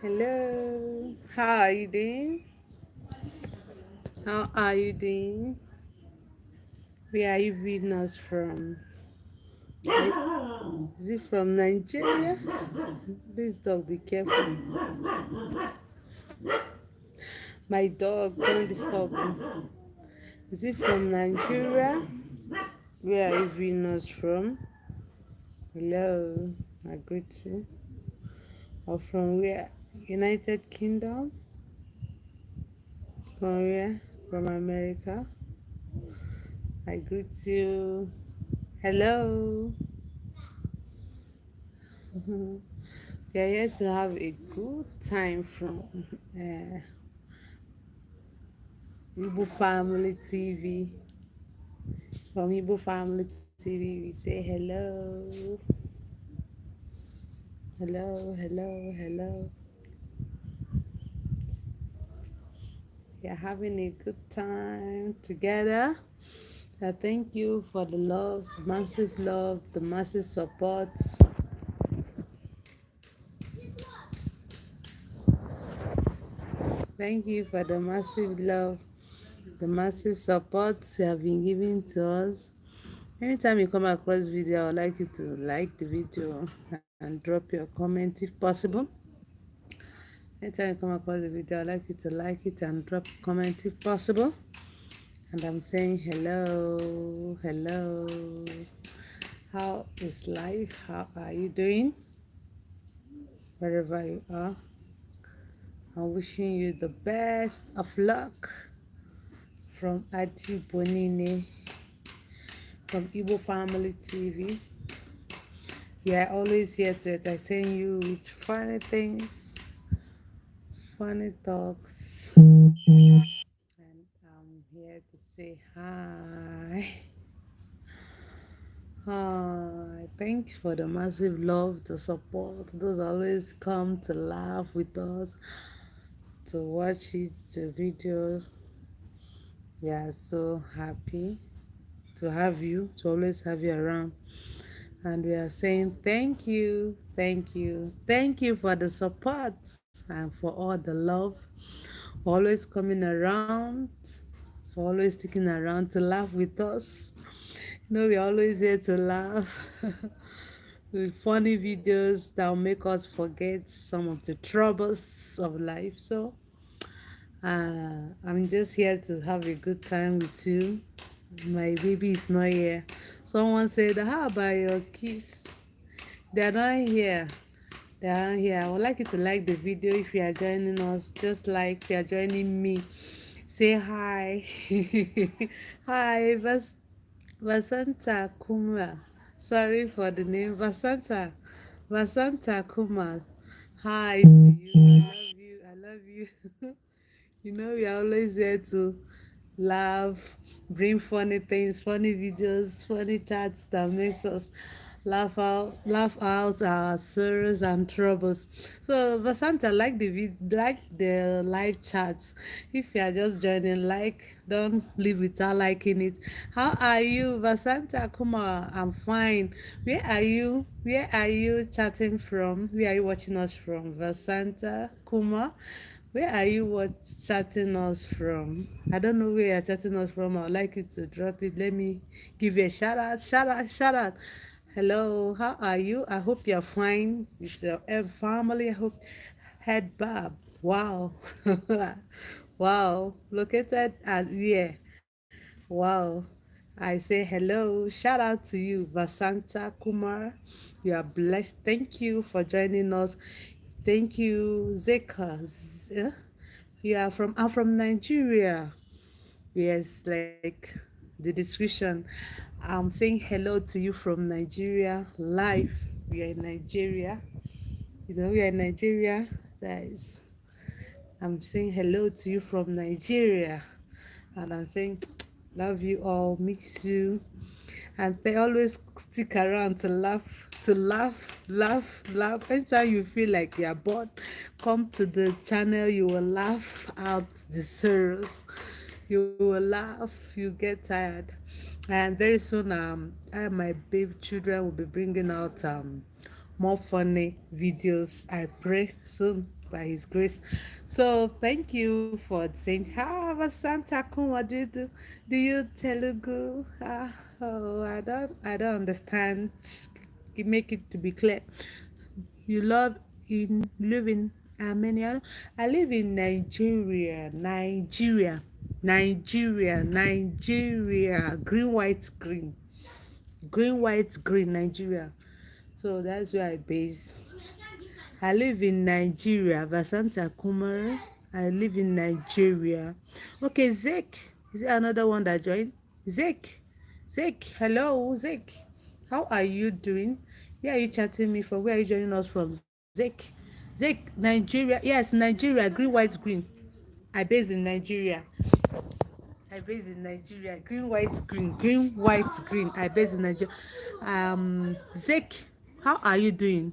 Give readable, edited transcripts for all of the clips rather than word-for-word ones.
Hello, how are you doing? How are you doing? Where are you reading us from? Is it from Nigeria? Please, dog, be careful. My dog, don't disturb me. Is it from Nigeria? Where are you reading us from? Hello, I greet you. Or from where? United Kingdom? From where? From America? I greet you. Hello. We are here to have a good time from uh, IGBO Family TV. From IGBO Family TV, we say hello, hello, hello, hello. We are having a good time together. I thank you for the love, the massive support. Thank you for the massive love, the massive support you have been giving to us. Anytime you come across video, I would like you to like the video and drop your comment if possible. Anytime you come across the video, I'd like you to like it and drop a comment if possible. And I'm saying hello, hello. How is life? How are you doing? Wherever you are, I'm wishing you the best of luck from Adi Bonine from IGBO Family TV. We are always here to entertain you with funny things, funny talks, and I'm here to say hi. Hi. Thanks for the massive love, the support. Those always come to laugh with us, to watch it, the video. We are so happy to have you, to always have you around. And we are saying thank you, thank you, thank you for the support and for all the love, for always coming around, for always sticking around to laugh with us. We're always here to laugh with funny videos that will make us forget some of the troubles of life. So, I'm just here to have a good time with you. My baby is not here. Someone said, how about your kids? They're not here. They're not here. I would like you to like the video if you are joining us, just like you are joining me. Say hi. Hi, Vasanta Kumar. Sorry for the name. Vasanta Kumar. Hi to you. I love you. I love you. We are always here to laugh, bring funny things, funny videos, funny chats that makes us laugh out our sorrows and troubles. So Vasanta, like the live chats. If you are just joining, don't leave without liking it. How are you, Vasanta Kumar? I'm fine. Where are you? Where are you chatting from? Where are you watching us from, Vasanta Kumar? Where are you chatting us from? I don't know where you're chatting us from. I would like you to drop it. Let me give you a shout out, shout out, shout out. Hello, how are you? I hope you're fine with your family. I hope head Bob. Wow. Wow. Located at yeah. Wow. I say hello. Shout out to you, Vasanta Kumar. You are blessed. Thank you for joining us. Thank you, Zekas. I'm from Nigeria. Yes, like the description. I'm saying hello to you from Nigeria live. We are in Nigeria. We are in Nigeria. That is, I'm saying hello to you from Nigeria. And I'm saying, love you all, miss you. And they always stick around to laugh. Anytime you feel like you're bored, come to the channel, you will laugh out the sorrows. You will laugh, you get tired. And very soon, I and my baby children will be bringing out more funny videos. I pray soon. by His grace. So thank you for saying, "Have a Santa Kuma, do you Telugu?" Oh, I don't understand. You make it to be clear. You live in Armenia. I live in Nigeria. Green, white, green. Green, white, green, Nigeria. So that's where I base. I live in Nigeria, Vasanta Kumar. I live in Nigeria. Okay, Zek. Is it another one that joined? Zek. Zek. Hello, Zek. How are you doing? Where are you chatting me from? Where are you joining us from? Zek. Zek, Nigeria. Yes, Nigeria. Green, white, green. I base in Nigeria. I base in Nigeria. Green, white, green. Green, white, green. I base in Nigeria. Zek, how are you doing?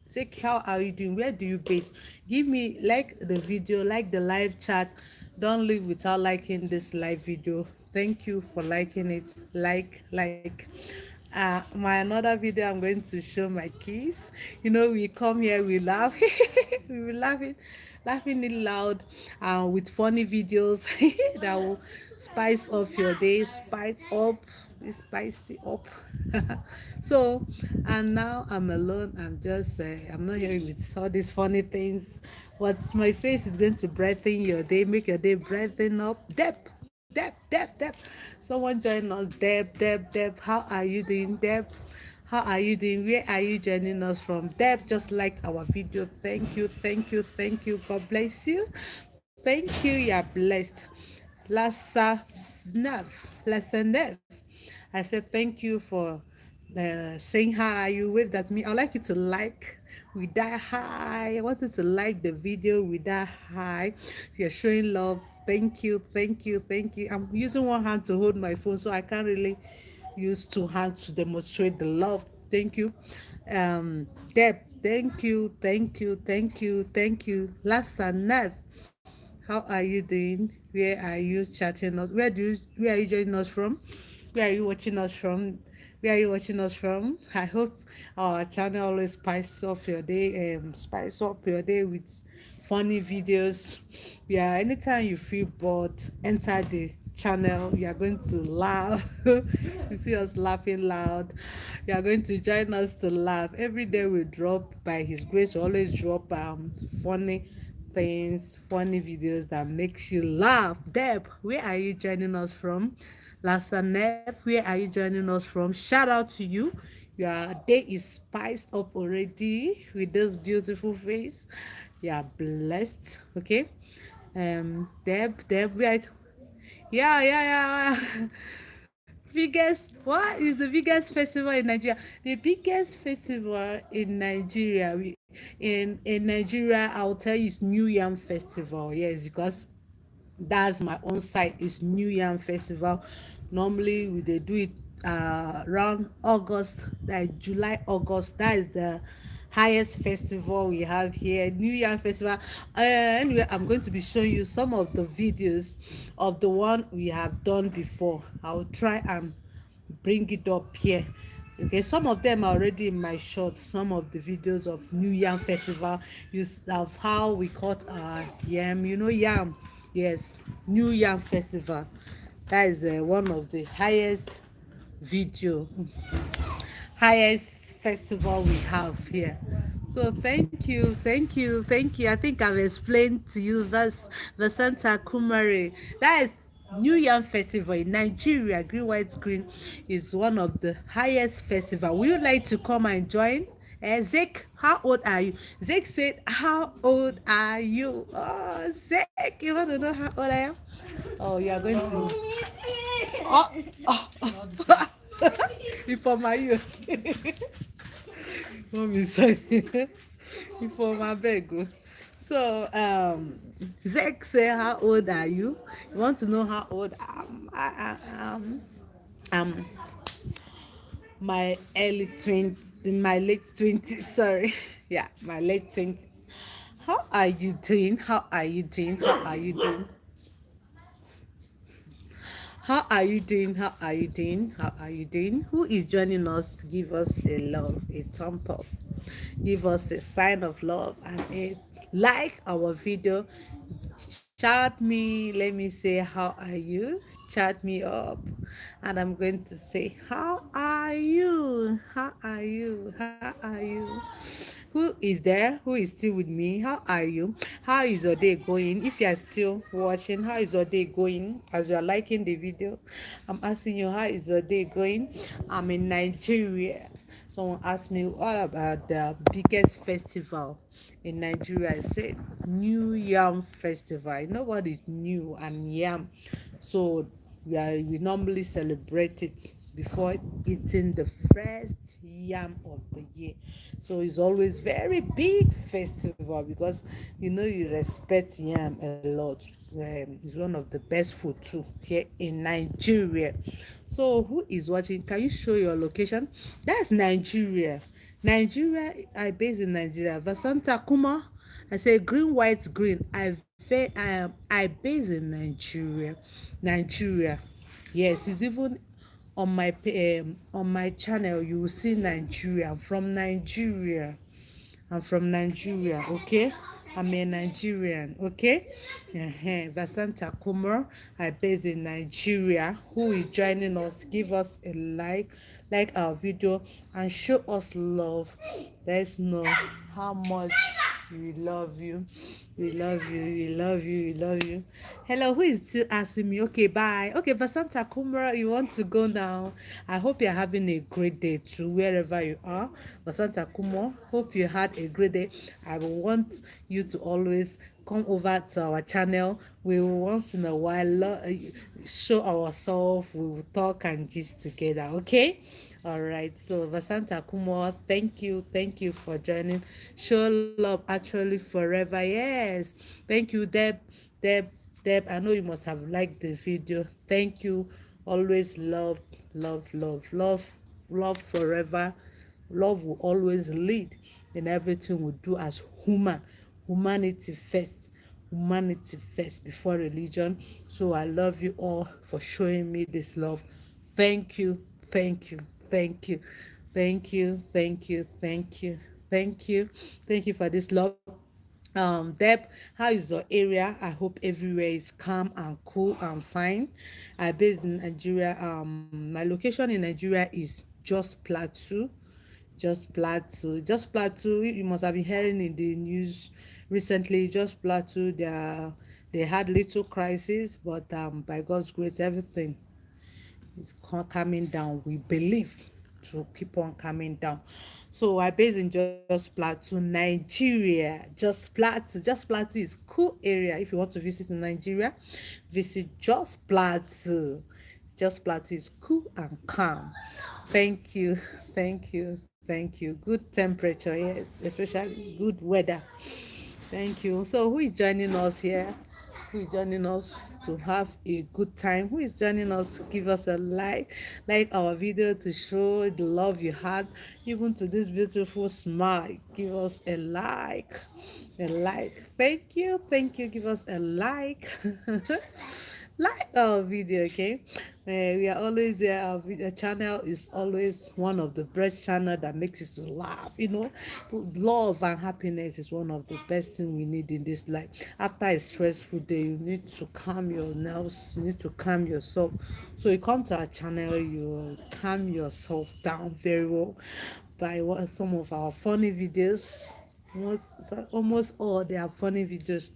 Zek, how are you doing? Where do you base? Give me like the video, like the live chat. Don't leave without liking this live video. Thank you for liking it. Like. My another video, I'm going to show my kids. We come here, we laugh. We will laughing it loud, with funny videos that will spice up your day, spicy up. So, and now I'm alone. I'm not here with all these funny things. What my face is going to brighten your day, make your day brighten up. Deb. Someone join us. Deb. How are you doing, Deb? How are you doing? Where are you joining us from? Deb just liked our video. Thank you. God bless you. Thank you. You're blessed. Lassa Nev. I said thank you for saying hi. You waved at me. I'd like you to like with that hi. I want you to like the video with that hi. You're showing love. Thank you. I'm using one hand to hold my phone, so I can't really use two hands to demonstrate the love. Thank you. Deb, thank you. Last and Nev, how are you doing? Where are you chatting us? Where are you joining us from? Where are you watching us from? Where are you watching us from? I hope our channel always spice up your day with funny videos. Yeah, anytime you feel bored, enter the channel. You are going to laugh. You see us laughing loud. You are going to join us to laugh. Every day we drop, by His grace, we always drop funny things, funny videos that makes you laugh. Deb, where are you joining us from? Lasanef, where are you joining us from? Shout out to you. Your day is spiced up already with this beautiful face. You are blessed. Okay. Deb, where? Yeah. What is the biggest festival in Nigeria? The biggest festival in Nigeria, in Nigeria, I'll tell you, is New Yam Festival. Yes, because that's my own side, is New Yam Festival. Normally they do it around August, like July, August. That is the highest festival we have here, New Yam Festival. Anyway, I'm going to be showing you some of the videos of the one we have done before. I'll try and bring it up here. Okay, some of them are already in my shorts. Some of the videos of New Yam Festival, of how we cut our yam. Yam. Yes, New Yam Festival. That is one of the video highest festival we have here. So thank you. I think I've explained to you Vasanta Kumari. That is New Yam Festival in Nigeria. Green, white, green is one of the highest festival. Would you like to come and join? Zek, how old are you? Zek said, how old are you? Oh, Zek, you want to know how old I am? Oh, you are going to. Oh, oh. Ifeoma, are you okay? Mommy, sorry. Ifeoma, beg you. So, Zek say, how old are you? You want to know how old I'm my my late 20s, sorry. Yeah, my late 20s. How are you doing? Who is joining us? Give us a love, a thumb up. Give us a sign of love and a like our video, chat me, let me say how are you, chat me up, and I'm going to say how are you, how are you, how are you, who is there, who is still with me, how are you, how is your day going, if you are still watching, how is your day going as you are liking the video. I'm asking you, how is your day going? I'm in Nigeria. Someone asked me what about the biggest festival in Nigeria. I said New Yam Festival. I know what is new and yam. So we normally celebrate it before eating the first yam of the year. So it's always very big festival because you respect yam a lot. It's one of the best food too here in Nigeria. So who is watching? Can you show your location? That's Nigeria. Nigeria, I based in Nigeria. Vasanta Kuma. I say green, white, green. I based in Nigeria. Nigeria. Yes, it's even on my channel. You will see Nigeria. I'm from Nigeria. I'm from Nigeria, okay? I'm a Nigerian, okay? Vasanta Kumar, I based in Nigeria. Who is joining us? Give us a like our video, and show us love. Let's know how much we love you. We love you. We love you. We love you. Hello, who is still asking me? Okay, bye. Okay, Vasanta Kumra, you want to go now? I hope you're having a great day too, wherever you are. Vasanta Kumra, hope you had a great day. I want you to always come over to our channel. We will once in a while show ourselves. We will talk and gist together. Okay. All right. So Vasanta Kumo, thank you for joining. Show love actually forever. Yes. Thank you, Deb, Deb. I know you must have liked the video. Thank you. Always love, love, love, love, love forever. Love will always lead in everything we do as human. Humanity first. Humanity first before religion. So I love you all for showing me this love. Thank you. Thank you. Thank you. Thank you. Thank you. Thank you. Thank you. Thank you for this love. Deb, how is your area? I hope everywhere is calm and cool and fine. I based in Nigeria. My location in Nigeria is just Plateau. Just Plateau. You must have been hearing in the news recently. Just Plateau, they had little crisis, but by God's grace, everything is coming down. We believe to keep on coming down. So I base in just Plateau, Nigeria. Just Plateau. Just Plateau is cool area. If you want to visit in Nigeria, visit just Plateau. Just Plateau is cool and calm. Thank you. Thank you. Thank you. Good temperature, yes, especially good weather. Thank you. So, who is joining us here? Who is joining us to have a good time? Who is joining us to give us a like our video to show the love you had, even to this beautiful smile? Give us a like, a like. Thank you. Give us a like. Like our video, okay? We are always there. Our video channel is always one of the best channel that makes us to laugh. Love and happiness is one of the best things we need in this life. After a stressful day, you need to calm your nerves. You need to calm yourself. So you come to our channel, you calm yourself down very well by some of our funny videos. Almost all they are funny videos.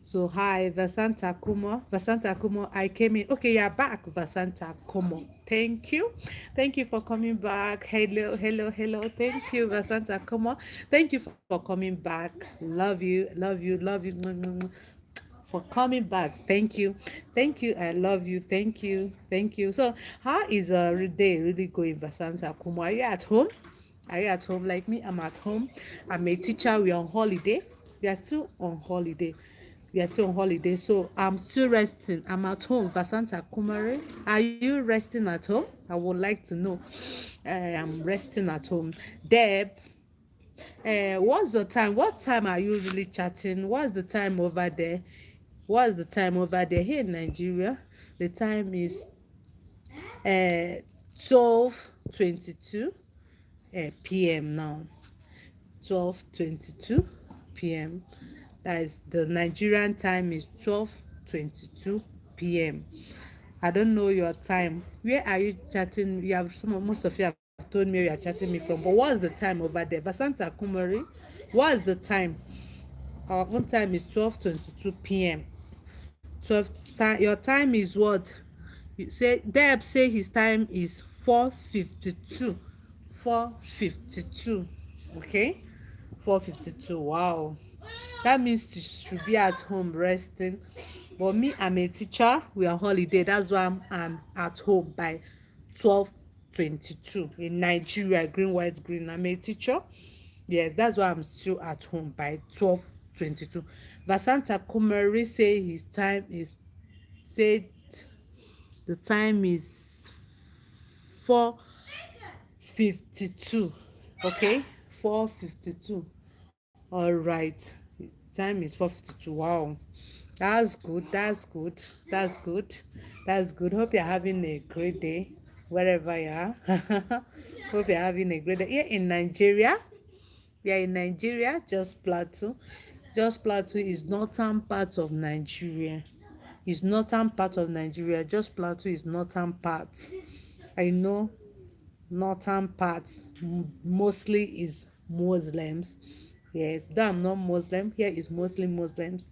So hi, Vasanta Kumo. Vasanta Kumo, I came in. Okay, you're back, Vasanta Kumo. Thank you. Thank you for coming back. Hello, hello, hello. Thank you, Vasanta Kumo. Thank you for coming back. Love you, love you, love you. For coming back. Thank you. Thank you. I love you. Thank you. Thank you. So how is day really going, Vasanta Kumo? Are you at home? Are you at home like me? I'm at home. I'm a teacher. We're on holiday. We are still on holiday. We are still on holiday. So I'm still resting. I'm at home. Vasanta Kumare. Are you resting at home? I would like to know. I'm resting at home. Deb, what's the time? What time are you usually chatting? What's the time over there? What's the time over there? Here in Nigeria, the time is 12:22 p.m. now. 12:22 p.m. That is, the Nigerian time is 12:22 p.m. I don't know your time. Where are you chatting? You have most of you have told me where you are chatting me from. But what's the time over there? Vasanta Kumari, what's the time? Our own time is 12:22 p.m. 12 your time is what? You say Deb say his time is 4:52. 4:52. Okay? 4:52. Wow. That means you should be at home resting. But me, I'm a teacher. We are holiday. That's why I'm at home by 12:22 in Nigeria. Green, white, green. I'm a teacher. Yes, that's why I'm still at home by 12:22. Vasanta Kumari say his time is said the time is 4:52. Okay, 4:52. All right. Time is 4:52. Wow. That's good. That's good. That's good. That's good. Hope you're having a great day wherever you are. Hope you're having a great day. Here in Nigeria, we are in Nigeria, just Plateau. Just Plateau is northern part of Nigeria. Is northern part of Nigeria. Just Plateau is northern part. I know northern part mostly is Muslims. Yes, though I'm not Muslim, here is mostly Muslims.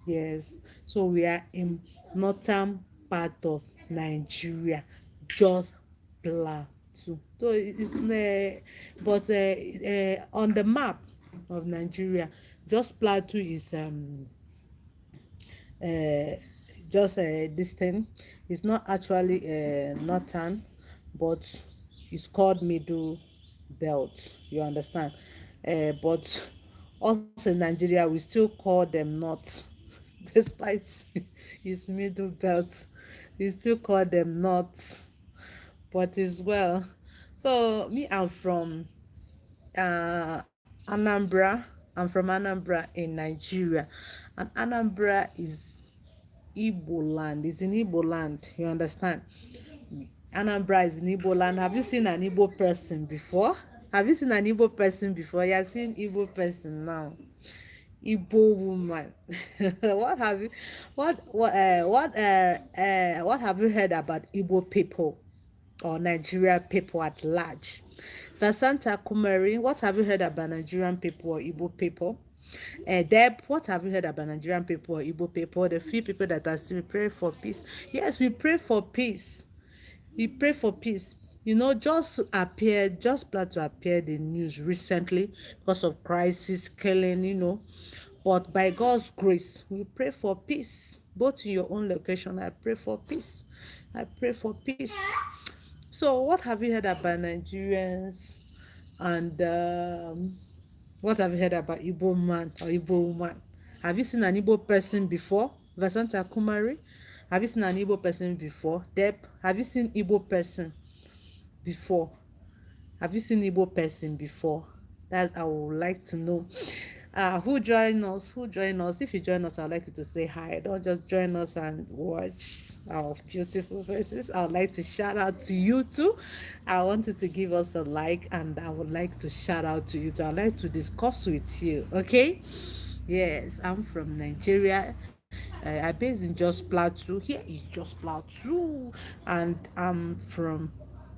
Yes, so we are in northern part of Nigeria, just Plateau. So it's on the map of Nigeria, just Plateau is uh, just this thing. It's not actually northern, but it's called middle belt. You understand? But us in Nigeria, we still call them north, despite it's middle belt. We still call them north, but as well. So me, I'm from Anambra. I'm from Anambra in Nigeria, and Anambra is Igbo land. It's in Igbo land. You understand? Anambra is in Igbo land. Have you seen an Igbo person before? Have you seen an Igbo person before? You are seeing Igbo person now. Igbo woman. What have you? What have you heard about Igbo people or Nigeria people at large? Vasanta Kumari, what have you heard about Nigerian people or Igbo people? Deb, what have you heard about Nigerian people or Igbo people? The few people that are still pray for peace. Yes, we pray for peace. We pray for peace. Just Plateau appeared in news recently because of crisis, killing, But by God's grace, we pray for peace. Both in your own location, I pray for peace. I pray for peace. So, what have you heard about Nigerians? And what have you heard about Igbo man or Igbo woman? Have you seen an Igbo person before? Vasanta Kumari? Have you seen an Igbo person before? Deb, have you seen Igbo person before? Have you seen Igbo person before? That's I would like to know. Who join us? Who join us? If you join us, I'd like you to say hi. Don't just join us and watch our beautiful faces. I would like to shout out to you too. I want you to give us a like, and I would like to shout out to you too. I'd like to discuss with you. Okay? Yes, I'm from Nigeria. I based in Just Plateau. Here is Just Plateau, and I'm from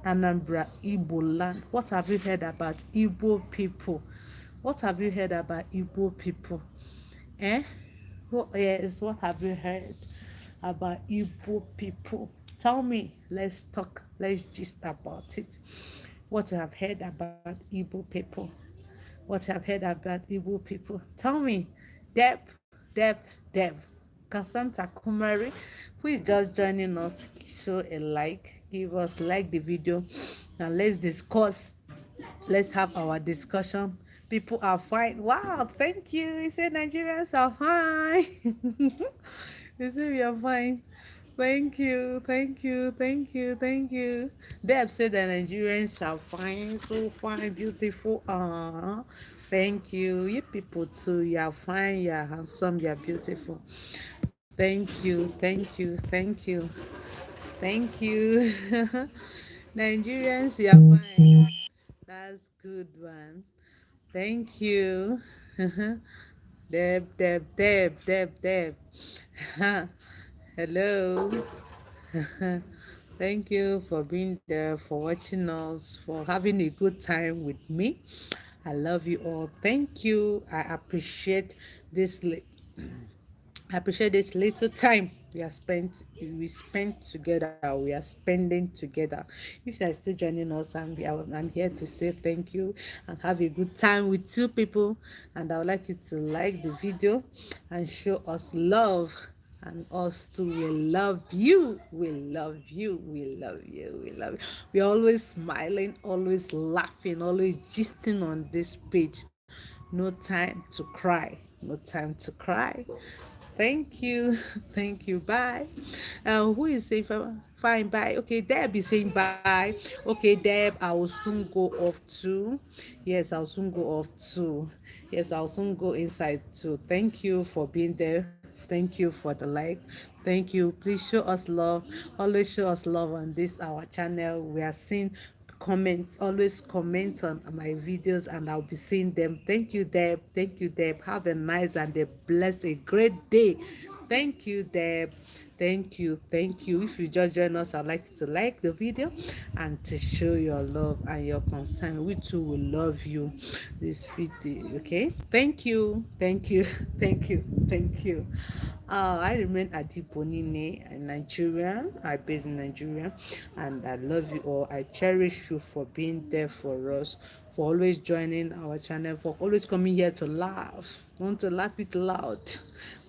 Anambra, Igbo land. What have you heard about Igbo people? What have you heard about Igbo people? Eh? Yes, what have you heard about Igbo people? Tell me. Let's talk. Let's gist about it. What you have heard about Igbo people? What you have heard about Igbo people? Tell me. Deb, Deb, Deb. Kasanta Kumari, who is just joining us, show a like, give us like the video, and let's discuss. Let's have our discussion. People are fine. Wow, thank you. You said Nigerians are fine. You say we are fine. Thank you, thank you, thank you, thank you. They have said that Nigerians are fine, so fine, beautiful. Thank you. You people too. You are fine. You are handsome. You are beautiful. Thank you, thank you, thank you, thank you. Nigerians, you are fine. That's good one. Thank you. Deb. Hello. Thank you for being there, for watching us, for having a good time with me. I love you all. Thank you. This. li- I appreciate this little time we spent together. We are spending together. If you are still joining us, I'm here to say thank you and have a good time with two people. And I would like you to like the video and show us love. And us too, we love you. We love you. We love you. We love you. We're always smiling, always laughing, always gisting on this page. No time to cry. No time to cry. Thank you. Thank you. Bye. Who is saying fine? Bye. Okay, Deb is saying bye. Okay, Deb, I will soon go off too. Yes, I'll soon go off too. Yes, I'll soon go inside too. Thank you for being there. Thank you for the like. Thank you. Please show us love. Always show us love on this our channel. We are seeing comments. Always comment on my videos and I'll be seeing them. Thank you, Deb. Thank you, Deb. Have a nice and a blessed, a great day. Thank you, Deb. Thank you. Thank you. If you just join us, I'd like you to like the video and to show your love and your concern. We too will love you this video. Okay. Thank you. Thank you. Thank you. Thank you. I remain Adibonine, a Nigerian. I based in Nigeria, and I love you all. I cherish you for being there for us, for always joining our channel, for always coming here to laugh. Want to laugh it loud?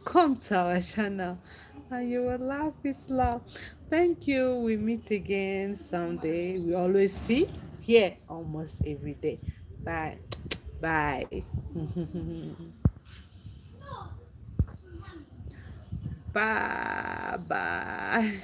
Come to our channel, and you will laugh it loud. Thank you. We meet again someday. We always see here almost every day. Bye. Bye. Bye bye.